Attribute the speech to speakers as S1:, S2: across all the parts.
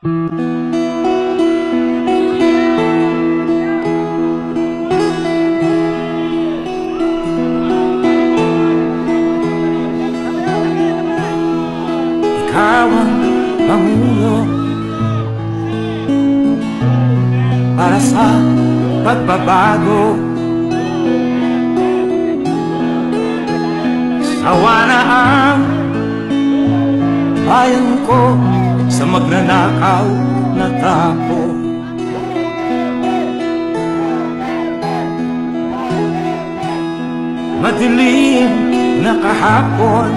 S1: Ikaw ang pangulo para sa pagbabago. Sawa na ang bayan ko sa magnanakaw na tapo. Madilim na kahapon,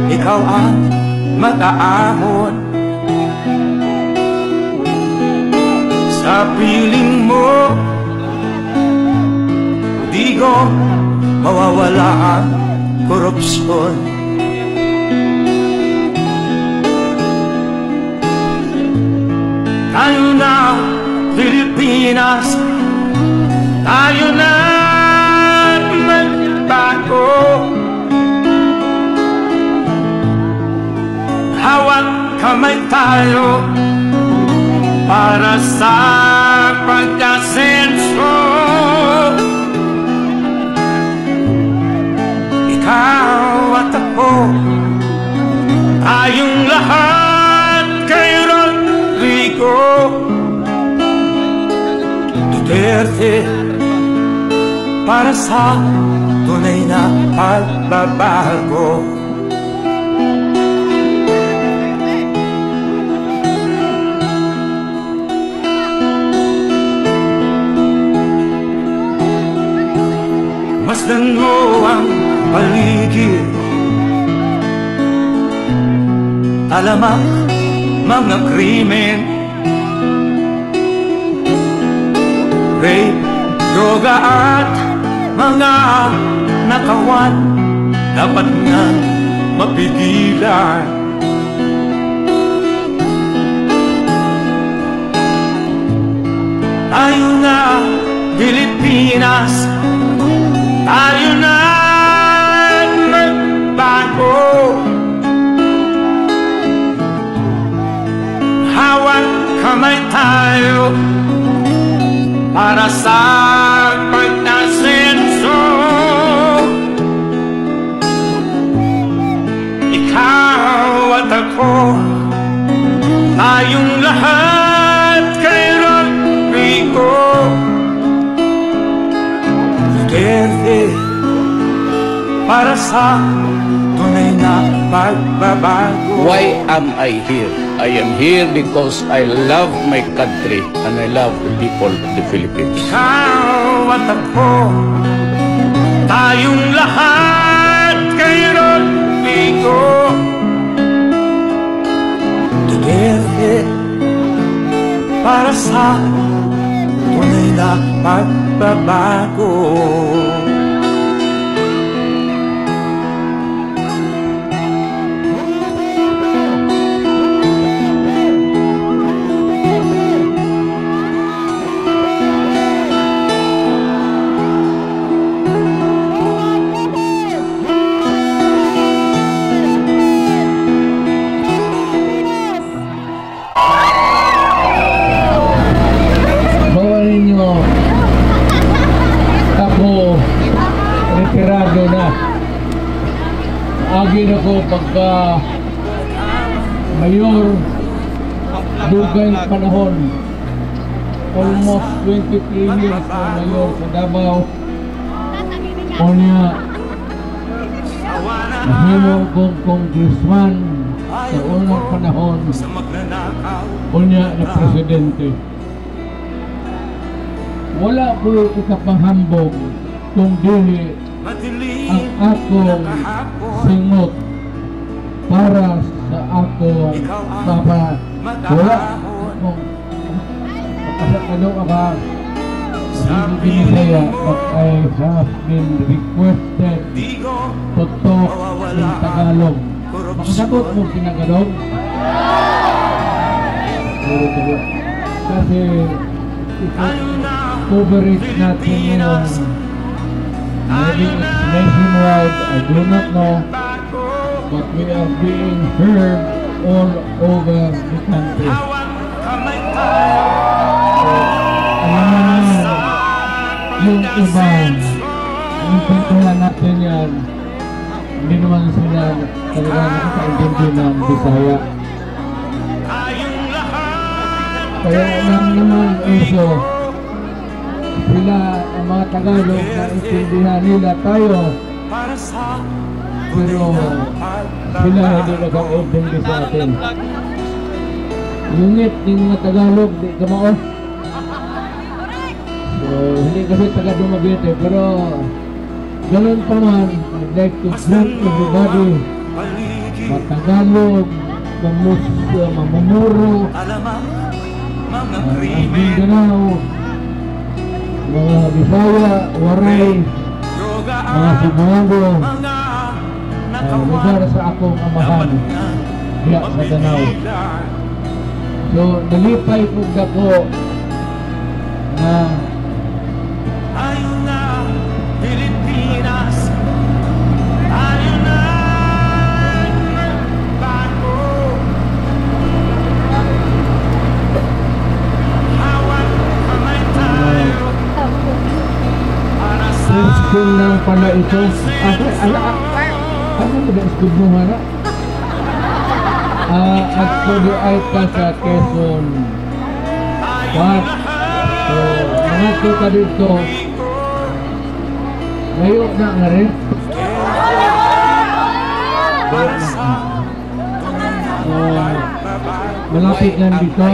S1: ikaw ang mag-aahon. Sa piling mo, di ko mawawala ang korupsyon. Tayo na Pilipinas, tayo na magbago. Hawak kamay tayo para sa pag-asenso. Ikaw at ako, tayong lahat kay Rodrigo Duterte, para sa tunay na pagbabago. Masdan mo ang paligid, alamak mga krimen, rape, droga at mga nakawan, dapat nga mapigilan. Tayo na Pilipinas, tayo na magbago. Hawak kamay tayo para sa pag-asenso. Ikaw at ako, tayong lahat kay Rodrigo Duterte, para sa tunay na pagbabago.
S2: Why am I here? I am here because I love my country and I love the people of the Philippines.
S1: Ikaw at ako, tayong lahat kay Rodrigo Duterte, para sa tunay na pagbabago.
S3: Retirado na. Agin ako pagka mayor, dugay panahon. Almost 23 years na mayor sa Davao. Unya, mahimo kong congressman sa unang panahon. Unya na presidente. Wala ko ikapahambog kung dili ang akong singot para sa akong papa. Wala akong ano ka Binisaya, but I have been requested to talk in Tagalog. Makasagot mo Tagalog? Kasi coverage natin ngayon, maybe it's nationwide, I do not know, but we are being heard all over the country. Alam mo yung iba, yung pintuhan natin yan, hindi naman sila talaga nakakaintindi ng Bisaya. Kaya alam naman also, sila ang mga Tagalog na intindihan nila tayo, pero sila hindi nakakaintindi sa atin. Yungit ng mga Tagalog, di ka mao. So, hindi kasi taga Dumaguete, pero ganun pa man, I'd like to greet everybody, mga Tagalog, Mamumuro, Mindanao, mga Bisaya, Waray, mga Cebuano, lugar sa akong amahan diya sa Danao. So, nalipay po ako na
S1: ayun na Pilipinas, ayun na bago, hawak kamay tayo para sa
S3: School lang pala ito. Ano ba school mo hana? At pwede ay ka sa Quezon. What? So, mga ka dito, ngayon na nga rin. Malapit yan dito.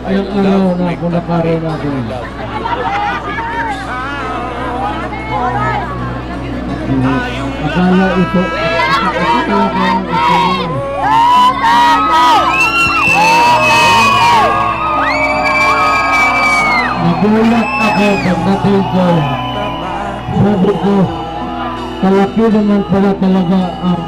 S3: Ilang araw na kulakari natin. Akala ito. Nagulat ako pagdating ko. Sabi ko, kalaki naman pala talaga ang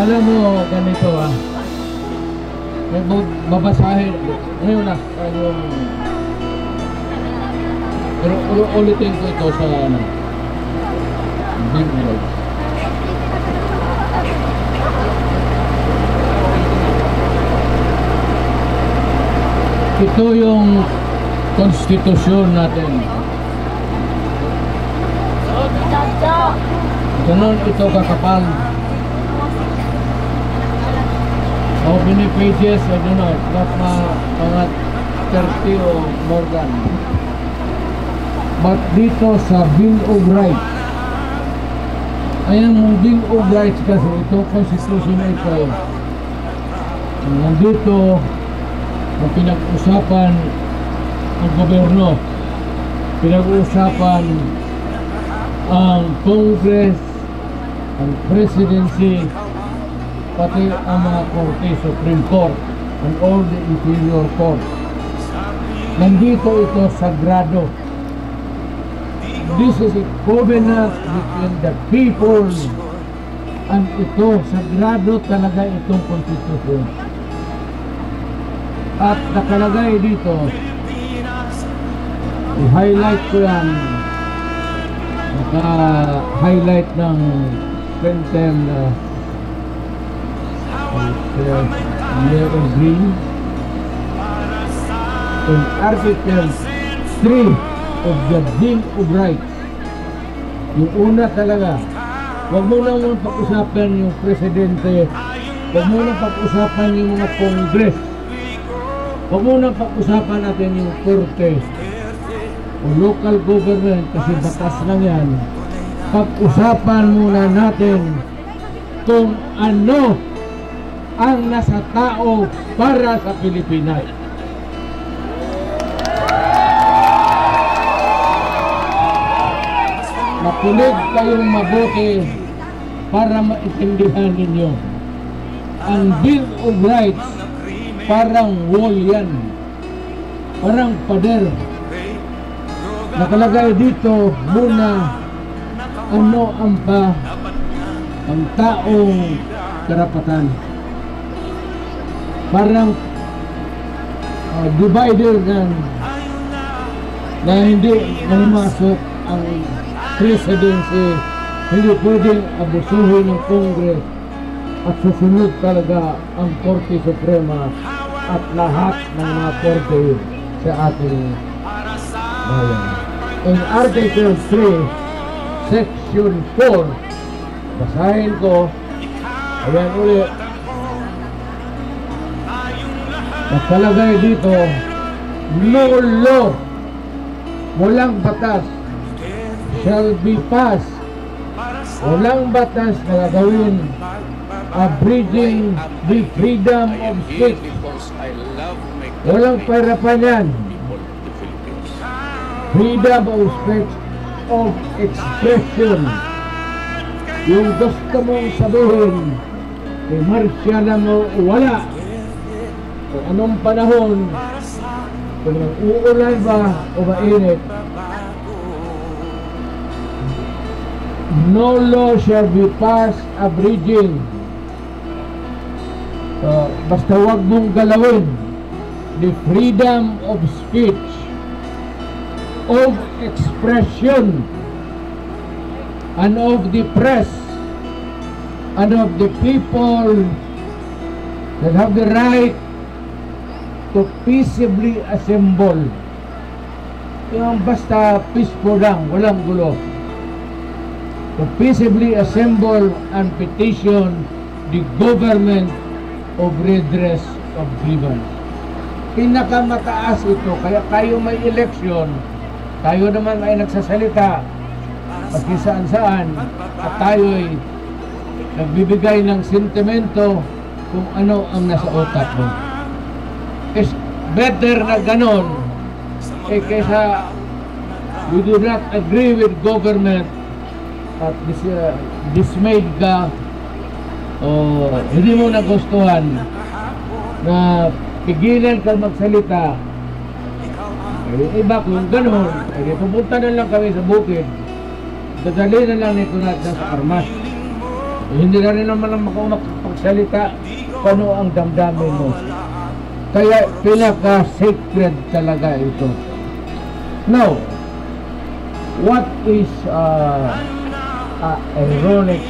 S3: alam mo, ganito may babasahin ngayon na pero ulitin ko ito sa Bible. Ito yung konstitusyon natin. Ganon ito kakapal. How many pages? I don't know. Not mga 30 o more than. But dito sa Bill of Rights, ayan yung Bill of Rights kasi ito, constitution na ito. Nandito, ang pinag-usapan ang gobyerno, pinag-usapan ang Congress, ang Presidency, pati ang mga Korte, Supreme Court, and all the inferior courts. Nandito ito sagrado. This is a covenant between the people, and ito, sagrado talaga itong konstitusyon. At nakalagay dito, i-highlight ko yan, naka-highlight ng Pentel yellow green in Article 3 of the Bill of Rights. Yung una talaga, huwag mo nang pag-usapan yung presidente, huwag mo nang pag-usapan yung mga Congress, huwag mo nang pag-usapan natin yung Korte o local government kasi batas lang yan. Pag-usapan muna natin kung ano ang nasa tao para sa Pilipinas. Makinig kayong mabuti para maintindihan ninyo. Ang Bill of Rights parang wall yan, parang pader. Nakalagay dito muna ano ang taong karapatan. Parang divider ng na hindi mahimasok ang presidency, hindi pwedeng abusuhin ng Congress at susunod talaga ang Korte Suprema at lahat ng mga korte sa ating bayan. In Article 3, Section 4, basahin ko, ayan ulit, nakalagay dito, no law, walang batas, shall be passed, walang batas na gagawin abridging the freedom of speech. Walang parapan yan. Freedom of speech, of expression. Yung gusto mong sabihin, marsya mo wala. Kung anong panahon, kung uulan ba o mainit, no law shall be passed abridging. Basta wag mong galawin the freedom of speech, of expression, and of the press, and of the people that have the right to peaceably assemble. Yung basta peaceful lang, walang gulo. To peaceably assemble and petition the government of redress of grievance. Pinakamataas ito, kaya tayo may eleksyon, tayo naman ay nagsasalita maski saan-saan, at tayo'y nagbibigay ng sentimento kung ano ang nasa utak mo. It's better na ganon kaysa we do not agree with government at dismayed ka o hindi mo nagustuhan na pigilan ka magsalita. Iba kung gano'n, pupunta na lang kami sa bukid, dadali na lang nito natin sa armas. Hindi na rin naman ang makapagsalita kung ano ang damdamin mo. Kaya pinaka-sacred talaga ito. Now, what is ironic,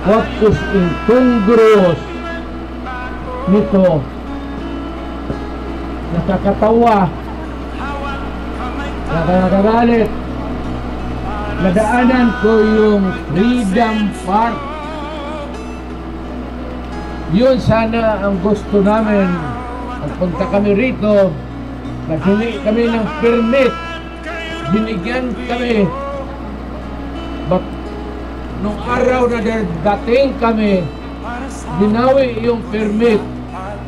S3: what is incongruous nito, nakakatawa, nakakagalit, nadaanan ko yung Freedom Park. Yun sana ang gusto namin. Pagpunta kami rito, naghingi kami ng permit, binigyan kami. But nung araw na dating kami, binawi yung permit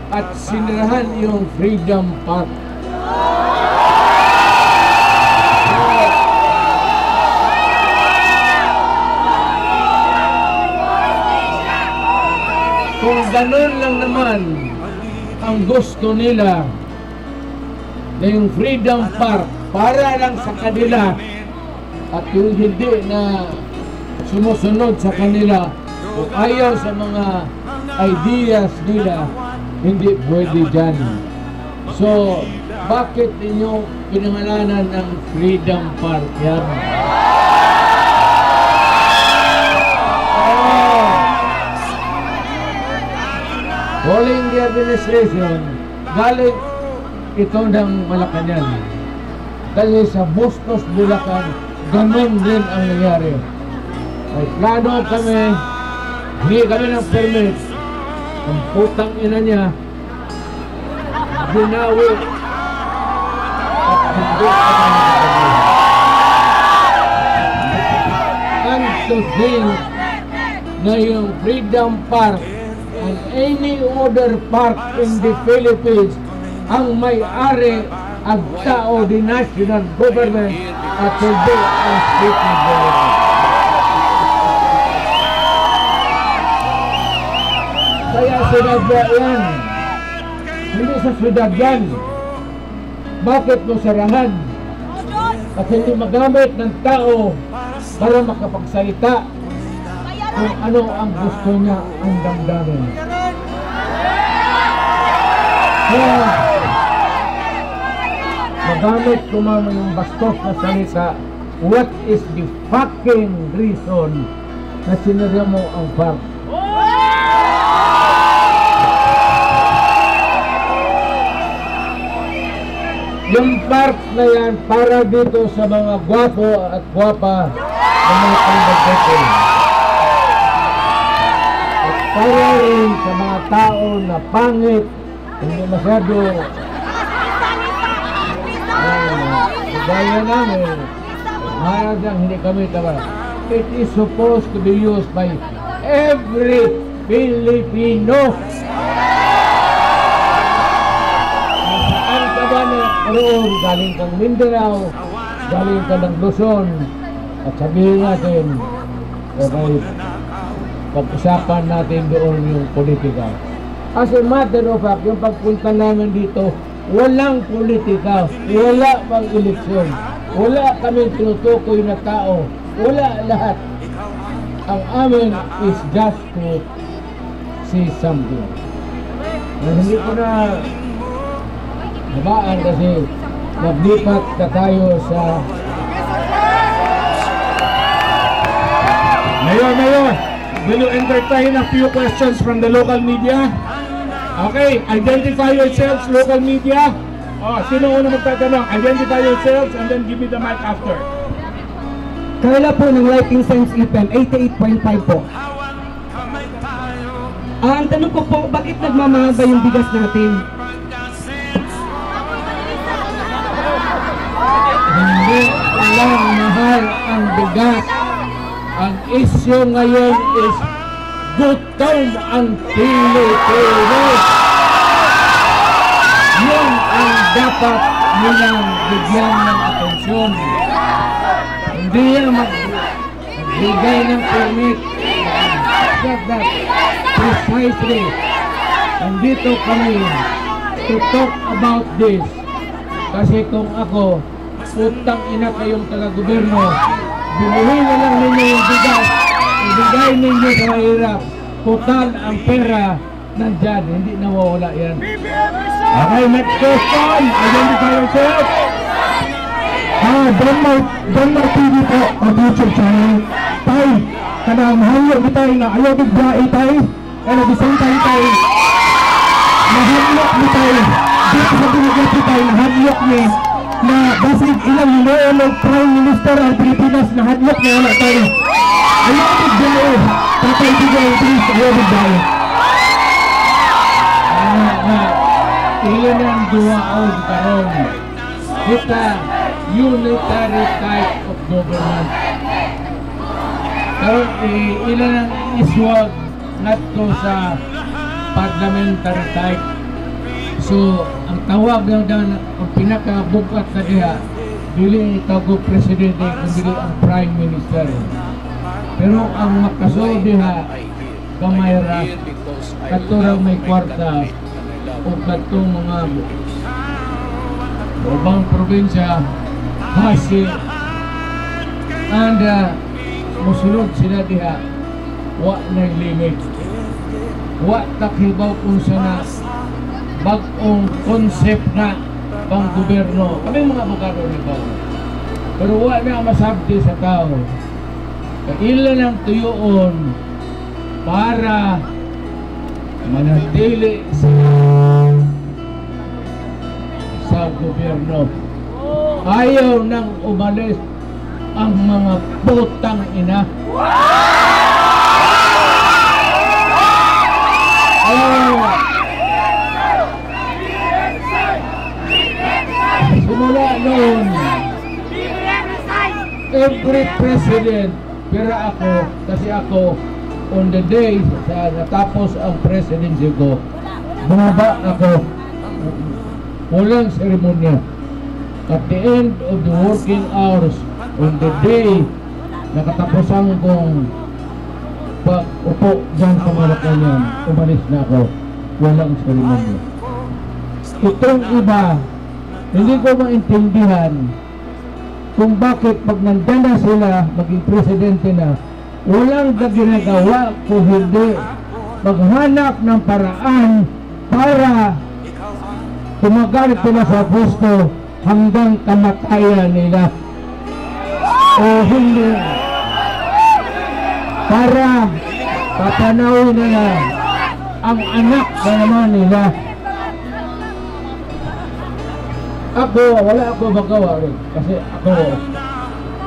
S3: at sinirahan yung Freedom Park. Kung ganun lang naman ang gusto nila na yung Freedom Park para lang sa kanila at yung hindi na sumusunod sa kanila o ayaw sa mga ideas nila, hindi pwede dyan. So, bakit ninyo pinangalanan ng Freedom Park yan? Calling the administration, galing ito ng Malacanang. Kasi sa Bustos, Bulacan, ganun din ang nangyari. May plano kami, hindi kami ng permit. Ang putang ina niya, binawi at hindi kami ng and to think na yung Freedom Park and any other park in the Philippines ang may-ari ang tao, the national government at hindi ang state government. Kaya sinadya yan. Hindi sa syudad yan. Bakit mo sarahan? At hindi magamit ng tao para makapagsalita kung ano ang gusto niya ang damdamin. Kaya magamit ko man yung bastos na salita, what is the fucking reason na sinarya mo ang FARC? Yung FARC na yan para dito sa mga gwapo at gwapa na mga pangbagbete. At para rin sa mga tao na pangit, hindi masyado gaya namin, maradang hindi kami tawa. It is supposed to be used by every Filipino. Saan ka ba na roon? Galing kang Mindanao, galing ka ng Luzon, at sabihin natin, okay, pag-usapan natin doon yung politika. As a matter of fact, yung pagpunta namin dito, walang politika, wala pang eleksyon, wala kaming tinutukoy na tao, wala lahat. Ang amin is just to say something. Hindi ko na nabaan kasi naglipat na tayo sa
S4: Mayor, will you entertain a few questions from the local media? Okay, identify yourselves, local media. Oh, sino una magtatanong? Identify yourselves and then give me the mic after.
S5: Carla po ng Lighting Sense FM, 88.5 po. Ang tanong ko po, bakit nagmamahal ba yung bigas natin?
S3: hindi lang mahal ang bigas. Ang issue ngayon is gutom ang Pilipino. Yun ang dapat nilang bigyan ng atensyon. Hindi yan magbigay ng permit. That precisely. Nandito kami to talk about this. Kasi kung ako, utang ina kayong taga-gobyerno, binuhin na lang ninyo yung bigas, ibigay ninyo sa mahirap. Total ang pera nandyan, hindi nawawala yan.
S4: Okay, next question. Identify yourself.
S5: Denmark TV po, ang YouTube channel. Tay, kanang mahayog ni tayo na ayaw bigyae tayo. And at the same time tayo, mahayog ni tayo. Dito sa binigyan ni tayo, mahayog ni na basig ilang noong Prime Minister ang Pilipinas na hadlock na wala tayo. Ayaw bigyae. Tatay bigyae, please, ayaw bigyae.
S3: Ilan ang duwaon karon. Kita unitary type of government. Karon ilan ang iswag ngadto sa parliamentary type. So ang tawag lang daw ang pinakabukat sa diha dili itawag presidente kundi ang prime minister. Pero ang makaso diha kamay ra katurang may kwarta o katong mga ubang probinsya hasi and musulod sila diha wa na limit, wa takibaw kung sana bag-ong concept na pang gobyerno. Kami mga abogado nito, pero wa na masabti sa tao kailan ang tuyoon para manatili sa gobyerno. Ayaw nang umalis ang mga putang ina. Simula noon, every president, pero ako, kasi ako, on the day sa natapos ang presidency ko, bumaba ako. Walang seremonya. At the end of the working hours, on the day nakatapusan kong pag-upo dyan sa Malacanang, umalis na ako. Walang seremonya. Itong iba, hindi ko maintindihan kung bakit pag nandyan na sila, maging presidente na, walang ginagawa kung hindi maghanap ng paraan para tumagal sila sa gusto hanggang kamatayan nila. O hindi, para papanawin nila ang anak na naman nila. Ako, wala ako magawa rin. Kasi ako,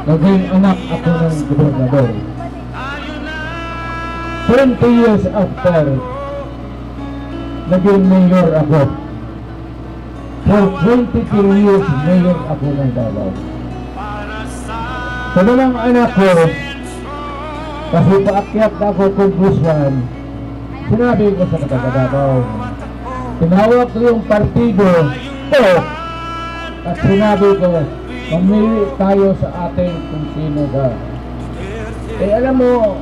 S3: naging anak ako ng gobernador. 20 years after, naging mayor ako. For 23 years, mayor ako ng Davao. Sa mga anak ko, kasi paakyat ako congressman, sinabi ko sa Davao, tinawag ko yung partido ko, at sinabi ko, mamili tayo sa atin kung sino ka. Eh alam mo,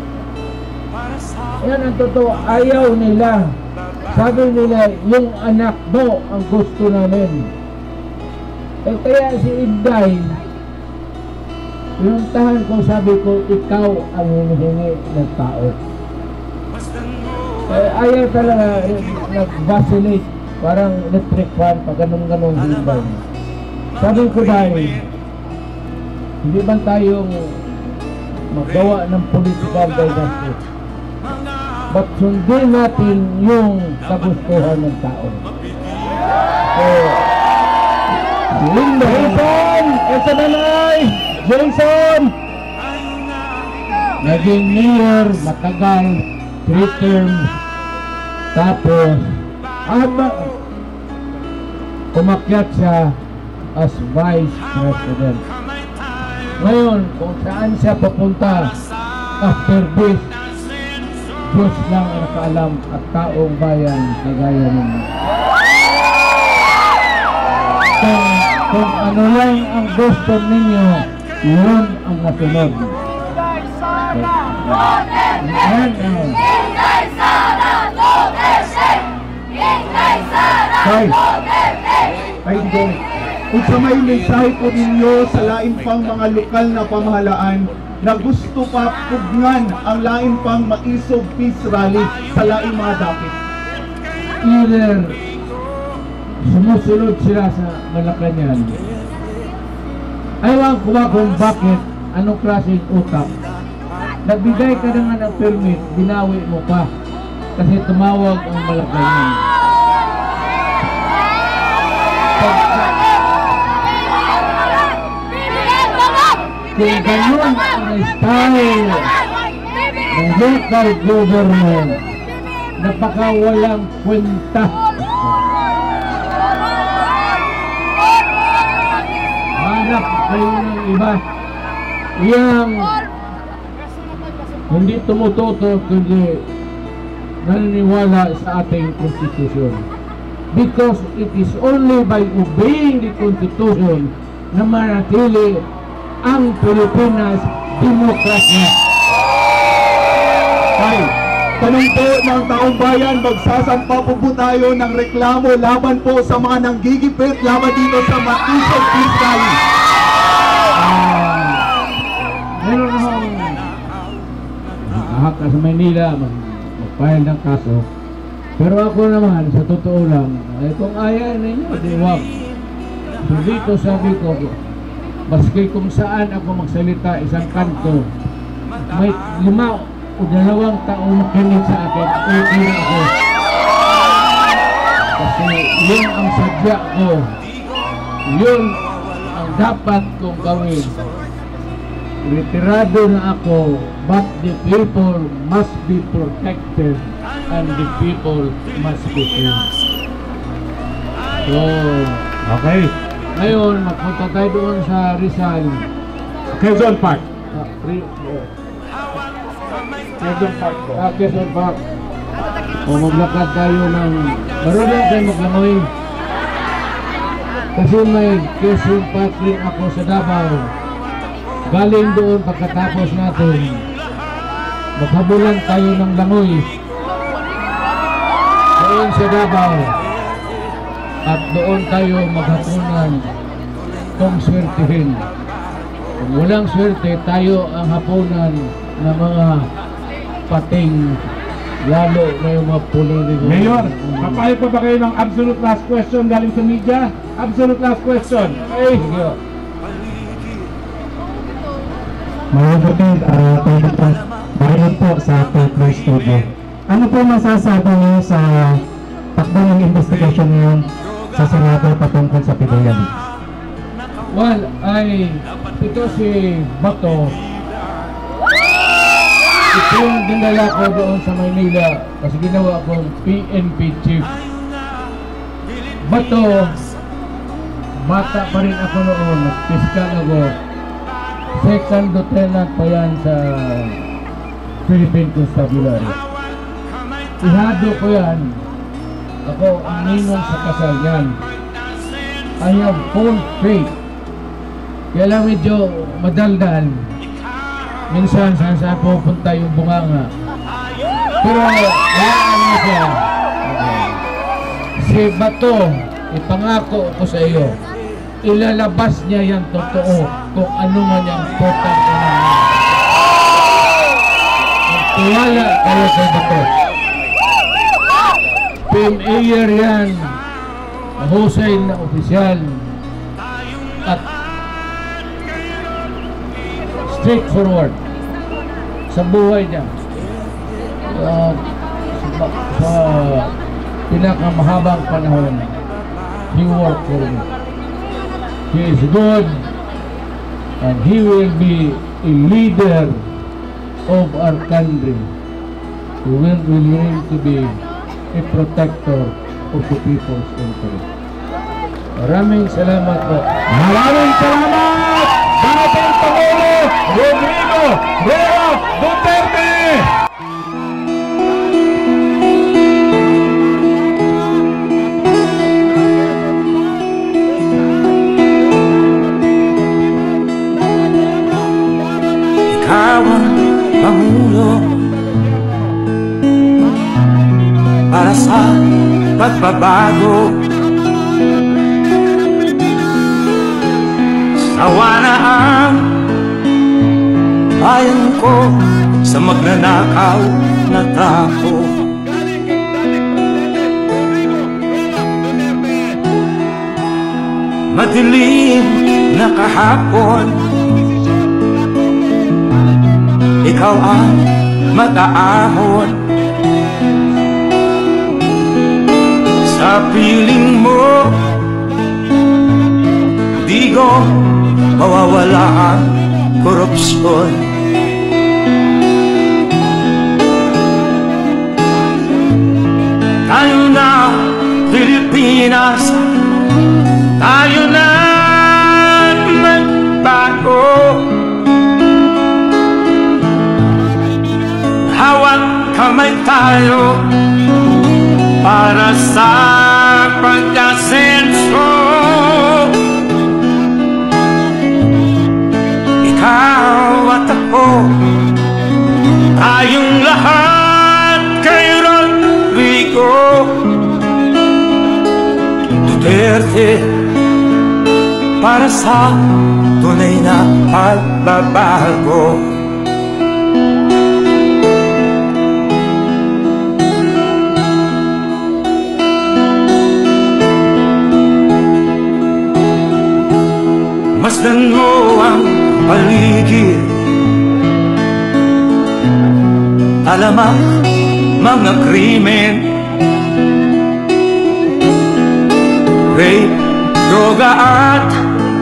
S3: yan ang totoo, ayaw nila. Sabi nila, yung anak mo ang gusto namin. Eh kaya si Inday, pinuntahan ko, sabi ko, ikaw ang hinihingi ng tao. Eh ayaw talaga, nag-vacillate, parang electric fan, pag ganun-ganun si Inday. Sabi ko dahil, hindi ba tayong magawa ng political dynasty? But sundin natin yung kagustuhan ng tao. So, Jason! Esa nanay! Jason! Naging mayor, matagal, 3 terms. Tapos, umakyat siya as vice president. Ngayon, kung saan siya papunta after this, Diyos lang ang nakaalam at taong bayan kagaya ninyo. Kung ano lang ang gusto ninyo, yun ang nasunod.
S6: Inday Sara Duterte!
S3: Yan,
S6: Inday Sara Duterte! Inday Sara Duterte!
S5: Ay, hindi. Kung sa may mensahe po ninyo sa lain pang mga lokal na pamahalaan na gusto pa pugnan ang lain pang maisog peace rally sa lain mga dapit.
S3: either sumusunod sila sa Malacanang. Ayaw ko ba kung bakit, anong klaseng utak. Nagbigay ka na nga ng permit, binawi mo pa. Kasi tumawag ang Malacanang. Kung ganun ang style ng local government, napakawalang kwenta. Hanap kayo ng iba. Iyang hindi tumututo kundi naniniwala sa ating konstitusyon. Because it is only by obeying the Constitution na manatili ang Pilipinas demokrasya.
S5: Ay, tanong po ng taong bayan, magsasampa po tayo ng reklamo laban po sa mga nanggigipit laban dito sa maisog peace rally.
S3: Meron akong nakahaka sa Maynila, mag-file ng kaso. Pero ako naman, sa totoo lang, kung ayaw ninyo, di wag. So dito sabi ko, maski kung saan ako magsalita isang kanto, may 5 o 2 taong makinig sa akin, okay na ako. Kasi yun ang sadya ko. Yun ang dapat kong gawin. Retirado na ako, but the people must be protected and the people must be free. So,
S4: Okay.
S3: ngayon, magpunta tayo doon sa Rizal.
S4: Quezon Park.
S3: Quezon Park. Quezon Park. O maglakad tayo ng... Marunong tayo maglangoy. Kasi may Quezon Park rin ako sa Davao. Galing doon pagkatapos natin, maghabulan tayo ng langoy. Doon sa Davao. At doon tayo maghapunan kung swertihin. Kung walang swerte, tayo ang hapunan ng mga pating, lalo na yung mga pulili.
S4: Mayor, papayag pa ba kayo ng absolute last question galing sa media? Absolute last question. Okay?
S5: Mga kapatid, mahilig po sa Partner Studio. Ano po masasabi niyo sa takbo ng investigation ngayon sa Senado patungkol sa Pidea Leaks?
S3: Well, ito si Bato. Ito yung dinala ko doon sa Maynila kasi ginawa akong PNP chief. Bato, bata pa rin ako noon, nag-fiscal ako. Second lieutenant pa yan sa Philippine Constabulary. Ihado ko yan. Ako ang ninong sa kasal yan. I have full faith. Kaya lang medyo madaldal. Minsan saan pupunta yung bunganga. Pero hayaan mo siya. Si Bato, ipangako ko sa iyo, ilalabas niya yan totoo kung ano man yung putang ina. Magtiwala kayo kay Bato. PMA yan, mahusay na opisyal at straightforward sa buhay niya. Sa pinakamahabang panahon, he worked for me. He is good and he will be a leader of our country. He will willing to be a protector of the people's interest. Maraming salamat po.
S4: Maraming salamat! Dating Pangulo Rodrigo Roa Duterte!
S1: Ikaw ang Pangulo para sa pagbabago. Sawa na ang bayan ko sa magnanakaw na tao. Madilim na kahapon, ikaw ang mag-aahon. Sa piling mo, di ko mawawala ang korupsyon. Tayo na Pilipinas, tayo na magbago. Hawak kamay tayo para sa pag-asenso. Ikaw at ako, tayong lahat kay Rodrigo Duterte, para sa tunay na pagbabago. Masdan mo ang paligid, alamak mga krimen, rape, droga at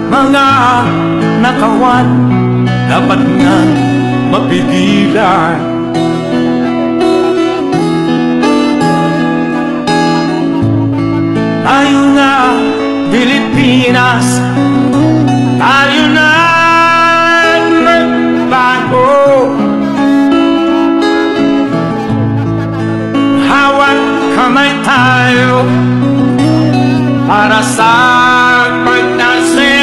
S1: mga nakawan, dapat nga mapigilan. Tayo na Pilipinas, tayo na magbago. Hawak kamay tayo para sa pagtasin.